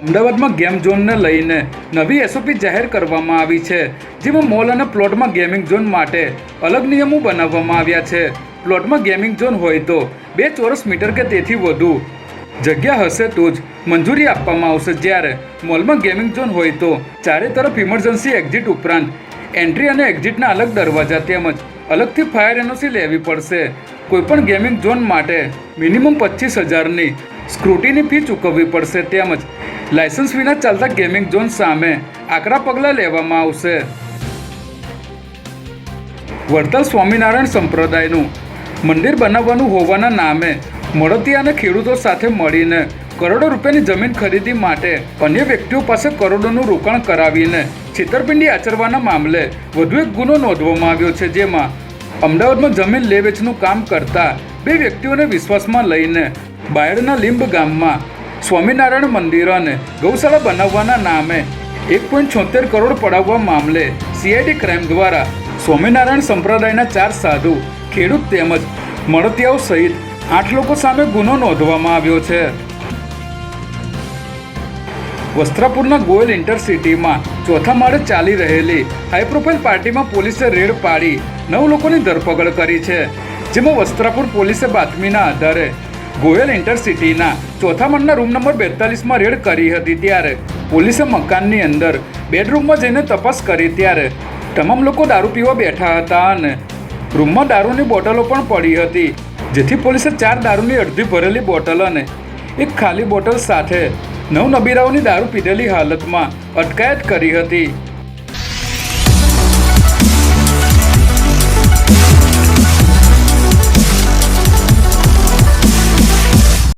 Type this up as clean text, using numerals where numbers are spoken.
અમદાવાદમાં ગેમ ઝોનને લઈને નવી એસઓપી જાહેર કરવામાં આવી છે, જેમાં મોલ અને પ્લોટમાં ગેમિંગ ઝોન માટે અલગ નિયમો બનાવવામાં આવ્યા છે. પ્લોટમાં ગેમિંગ ઝોન હોય તો 2 ચોરસ મીટર કે તેથી વધુ જગ્યા હશે તો જ મંજૂરી આપવામાં આવશે, જ્યારે મોલમાં ગેમિંગ ઝોન હોય તો ચારે તરફ ઇમરજન્સી એક્ઝિટ ઉપરાંત એન્ટ્રી અને એક્ઝિટના અલગ દરવાજા તેમજ અલગથી ફાયર એનઓસી લેવી પડશે. કોઈપણ ગેમિંગ ઝોન માટે મિનિમમ 25,000ની સ્ક્રુટીની ફી ચૂકવવી પડશે, તેમજ લાયસન્સ વિના ચાલતા ગેમિંગ ઝોન સામે આકરા પગલાં લેવામાં આવશે. વડતાલ સ્વામિનારાયણ સંપ્રદાયનું મંદિર બનાવવાનું હોવાના નામે મળતિયા અને ખેડૂતો સાથે મળીને કરોડો રૂપિયાની જમીન ખરીદી માટે અન્ય વ્યક્તિઓ પાસે કરોડોનું રોકાણ કરાવીને છેતરપિંડી આચરવાના મામલે વધુ એક ગુનો નોંધવામાં આવ્યો છે, જેમાં અમદાવાદમાં જમીન લે વેચનું કામ કરતા 2 વ્યક્તિઓને વિશ્વાસમાં લઈને બાયડના લીંબ ગામમાં સ્વામિનારાયણ મંદિર અને ગૌશાળા બનાવવાના નામે 1.76 કરોડ પડાવવા મામલે સીઆઈડી ક્રાઇમ દ્વારા સ્વામિનારાયણ સંપ્રદાયના 4 સાધુ, ખેડૂત તેમજ મળતિયાઓ સહિત 8 લોકો સામે ગુનો નોંધવામાં આવ્યો છે. વસ્ત્રાપુરના ગોયલ ઇન્ટરસિટીમાં ચોથા માળે ચાલી રહેલી હાઈ પ્રોફાઇલ પાર્ટીમાં પોલીસે રેડ પાડી 9 લોકોની ધરપકડ કરી છે, જેમાં વસ્ત્રાપુર પોલીસે બાતમીના આધારે ગોયલ ઇન્ટરસિટીના ચોથા માળના રૂમ નંબર 42માં રેડ કરી હતી. ત્યારે પોલીસે મકાનની અંદર બેડરૂમમાં જઈને તપાસ કરી ત્યારે તમામ લોકો દારૂ પીવા બેઠા હતા અને રૂમમાં દારૂની બોટલો પણ પડી હતી, જેથી પોલીસે 4 દારૂની અડધી ભરેલી બોટલ અને 1 ખાલી બોટલ સાથે 9 નબીરાઓની દારૂ પીધેલી હાલતમાં અટકાયત કરી હતી.